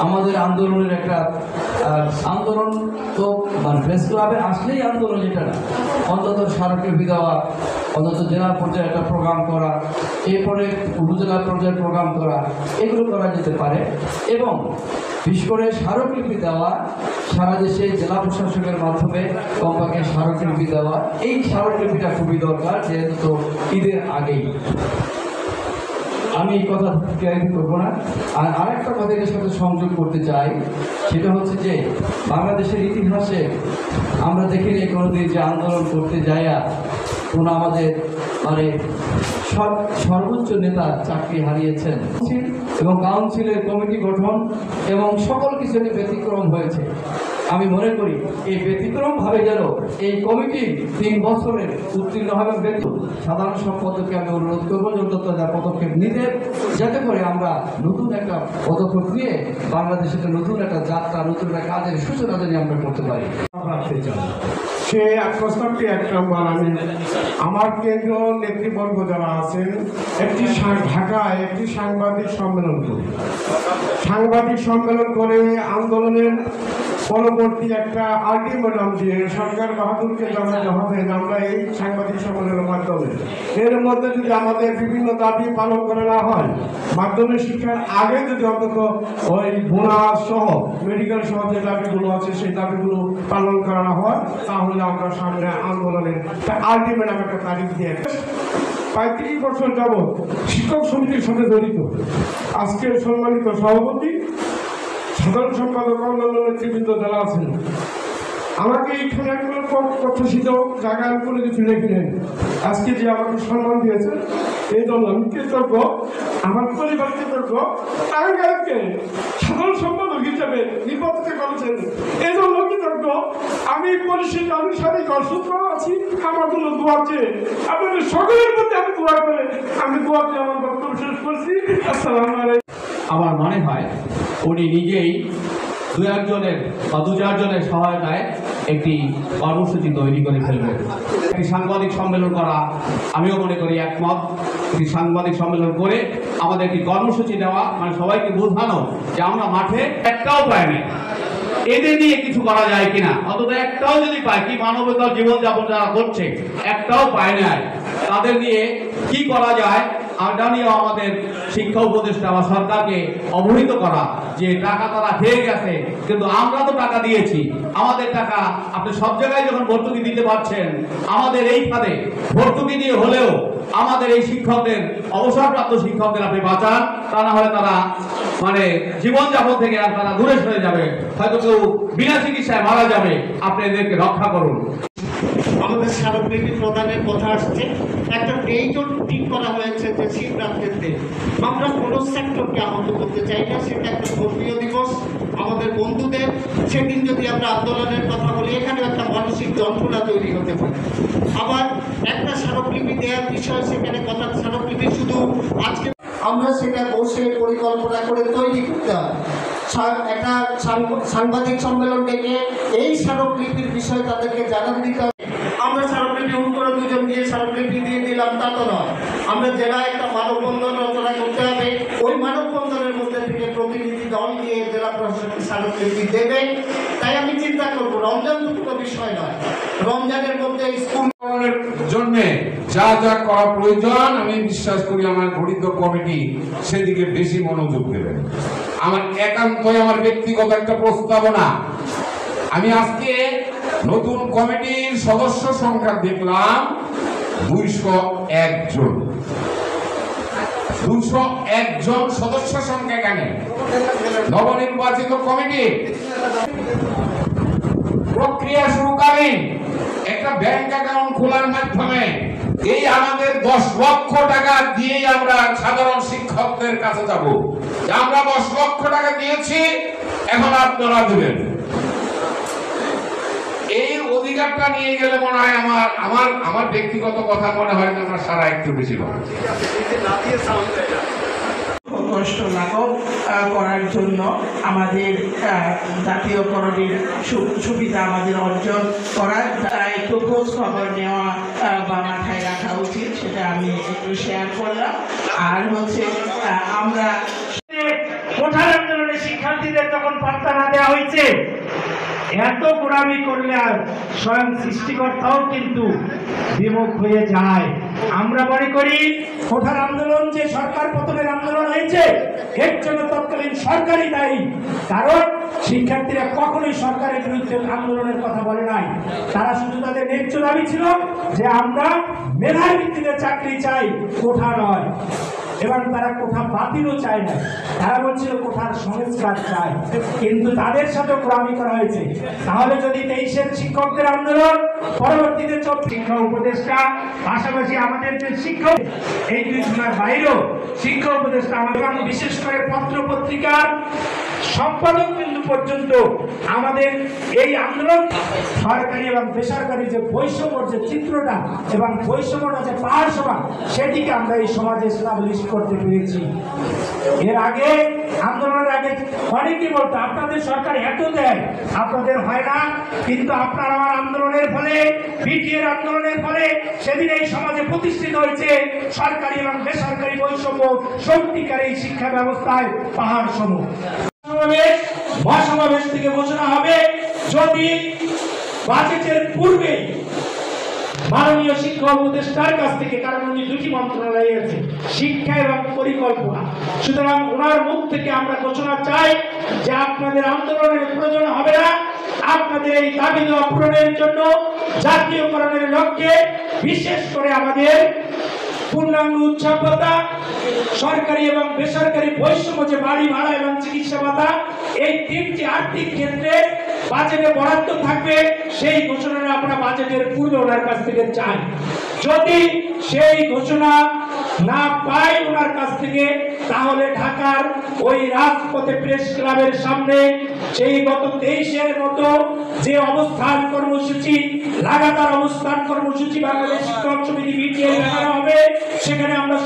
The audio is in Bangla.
আমাদের আন্দোলনের একটা আন্দোলন তো মানে প্রেস ক্লাবে আসলেই আন্দোলন, এটা না, অন্তত স্মারকলিপি দেওয়া, অন্তত জেলা পর্যায়ে একটা প্রোগ্রাম করা, এরপরে উপজেলা পর্যায়ে প্রোগ্রাম করা, এগুলো করা যেতে পারে। এবং বিশেষ করে স্মারকলিপি দেওয়া, সারা দেশে জেলা প্রশাসকের মাধ্যমে কমপক্ষে স্মারকলিপি দেওয়া, এই স্মারকলিপিটা খুবই দরকার, যেহেতু ঈদের আগেই। আমি এই কথা ক্লিয়ারিফাই করবো না। আর আরেকটা কথা এর সাথে সংযোগ করতে চাই, সেটা হচ্ছে যে বাংলাদেশের ইতিহাসে আমরা দেখিনি কোনোদিন যে আন্দোলন করতে যাইয়া কোনো আমাদের মানে সর্বোচ্চ নেতা চাকরি হারিয়েছেন, এবং কাউন্সিলের কমিটি গঠন এবং সকল কিছু ব্যতিক্রম হয়েছে। আমি মনে করি এই ব্যতিক্রমভাবে যেন এই কমিটি 3 বছরের উত্তীর্ণ হবে বেতন। সাধারণ সম্পাদককে আমি অনুরোধ করবো যত পদক্ষেপ নিতে, যাতে করে আমরা নতুন একটা পদক্ষেপ নিয়ে বাংলাদেশের নতুন একটা যাত্রা, নতুন একটা কাজের সূচনা জানি আমরা করতে পারি। সে প্রস্তাবটি 1 নম্বর, আমি আমার কেন্দ্রীয় নেতৃবর্গ যারা আছেন একটি ঢাকায় একটি সাংবাদিক সম্মেলন করি। সাংবাদিক সম্মেলন করে আন্দোলনের পরবর্তী একটা আলটিমেটাম দিয়ে সরকার বাহাদুরকে জানাতে হবে যে আমরা এই সাংবাদিক সম্মেলনের মাধ্যমে এর মধ্যে যদি আমাদের বিভিন্ন দাবি পালন করা না হয়, মাধ্যমিক শিক্ষার আগে যদি অন্তত ওই বোনাস সহ মেডিকেল সহ যে দাবিগুলো আছে সেই দাবিগুলো পালন করা না হয়, তাহলে আমরা সামনে আন্দোলনের আলটিমেটাম একটা তারিখ দিয়ে প্রায় 30 বছর যাবৎ শিক্ষক সমিতির সাথে জড়িত। আজকের সম্মানিত সভাপতি, সাধারণ সম্পাদক, অন্যান্য নেতৃবৃন্দ যারা আছেন, আমাকে এইখানে একগুলো প্রত্যাশিত জায়গায় আমি কোনো কিছু রেখে নেই। আজকে যে আমাকে সম্মান দিয়েছে এই জন্য আমি কৃতজ্ঞ, আমার পরিবার কৃতজ্ঞ, টাঙ্গাইলকে সাধারণ সম্পাদক হিসেবে নির্বাচিত করেছেন এই জন্য কৃতজ্ঞ। আমি পরিস্থিতি, আমি সাথে অসুস্থ আছি, আমার জন্য দোয়া চেয়ে আপনাদের সকলের প্রতি আমি দোয়া করে আমি দোয়া চেয়ে আমার বক্তব্য শেষ করছি। আসসালামু আলাইকুম। আমার মনে হয় উনি নিজেই 2-1 বা 2-4 জনের সহায়তায় একটি কর্মসূচি তৈরি করে ফেলবেন। একটি সাংবাদিক সম্মেলন করা, আমিও মনে করি একমত। একটি সাংবাদিক সম্মেলন করে আমাদের একটি কর্মসূচি দেওয়া, মানে সবাইকে বোঝানো যে আমরা মাঠে একটাও পাইনি, এদের নিয়ে কিছু করা যায় কিনা, অন্তত একটাও যদি পায়, কি মানবতার জীবনযাপন যারা করছে একটাও পায় না, তাদের নিয়ে কি করা যায়, এটা নিয়েও আমাদের শিক্ষা উপদেষ্টা বা সরকারকে অবহিত করা যে টাকা তারা খেয়ে গেছে, কিন্তু আমরা তো টাকা দিয়েছি, আমাদের টাকা আপনি সব জায়গায় যখন ভর্তুকি দিতে পারছেন, আমাদের এই খাতে ভর্তুকি দিয়ে হলেও আমাদের এই শিক্ষকদের, অবসরপ্রাপ্ত শিক্ষকদের আপনি বাঁচান, তা না হলে তারা মানে জীবনযাপন থেকে আর তারা দূরে সরে যাবে, হয়তো কেউ বিনা চিকিৎসায় মারা যাবে, আপনি এদেরকে রক্ষা করুন। আমাদের স্মারকলিপি প্রদানের কথা আসছে, একটা ডেটও ঠিক করা হয়েছে যে শিবরাত্রিতে আমরা কোনো সেক্টরকে আহত করতে চাই না, সেটা একটা ধর্মীয় দিবস আমাদের বন্ধুদের। সেদিন যদি আমরা আন্দোলনের কথা বলি, এখানে একটা মানসিক যন্ত্রণা তৈরি হতে পারে। আবার একটা স্মারকলিপি দেওয়ার বিষয়, সেখানে কথা স্মারকলিপি শুধু আজকে আমরা সেটা বসে পরিকল্পনা করে তৈরি করতে হবে। একটা সাংবাদিক সম্মেলন ডেকে এই স্মারকলিপির বিষয় তাদেরকে জানান দিতে হবে। আমরা স্মারকলিপি হুট করে 2 জন গিয়ে স্মারকলিপি দিয়ে দিলাম তা তো নয়। আমরা জেলায় একটা মানববন্ধন রচনা করতে হবে, ওই মানববন্ধনের মধ্যে থেকে প্রতিনিধি দল গিয়ে জেলা প্রশাসন স্মারকলিপি দেবে। তাই আমি চিন্তা করবো রমজান দুটো বিষয় নয়, রমজানের মধ্যে স্কুল জন্য যা যা করা প্রয়োজন, আমি বিশ্বাস করি আমার গঠিত কমিটি সেদিকে বেশি মনোযোগ দেবেন। আমার একান্তই আমার ব্যক্তিগত একটা প্রস্তাবনা। আমি আজকে নতুন কমিটির সদস্য সংখ্যা দেখলাম 201 জন। 201 জন সদস্য সংখ্যা কেন? নবনির্বাচিত কমিটি প্রক্রিয়া শুরুকালীন একটা ব্যাংক অ্যাকাউন্ট খোলার মাধ্যমে এই আমাদের 10 লক্ষ টাকা দিয়েই আমরা সাধারণ শিক্ষকদের কাছে যাব, আমরা 10 লক্ষ টাকা দিয়েছি, এখন আপনারা দেবেন। এই অধিকারটা নিয়ে গেলে মনে হয় আমার ব্যক্তিগত কথা মনে হয় না আমার সারা একটু বেশি হবে। কষ্ট লাঘব করার জন্য আমাদের জাতীয়করণের সুবিধা আমাদের অর্জন করার একটু খোঁজ খবর নেওয়া বা মাথায় রাখা উচিত, সেটা আমি একটু শেয়ার করলাম। আর হচ্ছে আমরা কোঠার আন্দোলনে শিক্ষার্থীদের যখন পাত্তা না দেওয়া হয়েছে, এত গোড়ামি করলে আর স্বয়ং সৃষ্টিকর্তাও কিন্তু বিমুখ হয়ে যায়। আমরা মনে করি কোঠার আন্দোলন যে সরকার পতনের আন্দোলন হয়েছে, এর জন্য তৎকালীন সরকারই দায়ী। কারণ শিক্ষার্থীরা কখনোই সরকারের বিরুদ্ধে আন্দোলনের কথা বলে নাই। তারা শুধু তাদের ন্যায্য দাবি ছিল যে আমরা মেধার ভিত্তিতে চাকরি চাই, কোঠা নয়। এবং তারা কোঠা বাতিলও চায় না, তারা বলছিল কোঠার সংস্কার চায়। কিন্তু তাদের সাথে গোলামি করা হয়েছে। তাহলে যদি 23-এর শিক্ষকদের আন্দোলন, পরবর্তীতে শিক্ষা উপদেষ্টা, পাশাপাশি আমাদের যে শিক্ষক, এই দুই জনের বাইরেও শিক্ষা উপদেষ্টা আমাদের, বিশেষ করে পত্র পত্রিকার সম্পাদক বিন্দু পর্যন্ত আমাদের এই আন্দোলন সরকারি এবং বেসরকারি যে বৈষম্যর যে চিত্রটা এবং বৈষম্যটা যে পাহাড় সমান, সেটিকে আমরা এই সমাজে এস্টাবলিশ করতে পেরেছি। এর আগে, আন্দোলনের আগে অনেকে বলতো আপনাদের সরকার এত দেয়, আপনাদের হয় না। কিন্তু আপনার আমার আন্দোলনের ফলে, বিটিএর আন্দোলনের ফলে সেদিন এই সমাজে প্রতিষ্ঠিত হয়েছে সরকারি এবং বেসরকারি বৈষম্য সত্যিকার এই শিক্ষা ব্যবস্থায় পাহাড় সম। মহাসমাবেশ থেকে ঘোষণা হবে যদি বাজেটের পূর্বে মাননীয় শিক্ষা উপদেষ্টার কাছ থেকে, কারণ উনি দুটি মন্ত্রণালয়ে আছে, শিক্ষা এবং পরিকল্পনা। সুতরাং ওনার মুখ থেকে আমরা ঘোষণা চাই যে আপনাদের আন্দোলনের প্রয়োজন হবে না। আপনাদের এই দাবি দেওয়া পূরণের জন্য জাতীয়করণের লক্ষ্যে বিশেষ করে আমাদের পূর্ণাঙ্গ উৎসব ভাতা, সরকারি এবং বেসরকারি বৈষম্য যে বাড়ি ভাড়া এবং চিকিৎসা ভাতা, এই তিনটি আর্থিক ক্ষেত্রে বাজেটে বরাদ্দ থাকবে, সেই ঘোষণা আমরা বাজেটের পূর্বে ওনার কাছ থেকে চাই। যদি সেই ঘোষণা না পাই ওনার কাছ থেকে, তাহলে ঢাকার ওই রাজপথে প্রেস ক্লাবের সামনে সেই গত 23-এর মতো যে অবস্থান কর্মসূচি, লাগাতার অবস্থান কর্মসূচি বাংলাদেশ শিক্ষক সমিতি বিটিএ দেখানো হবে, সেখানে আমরা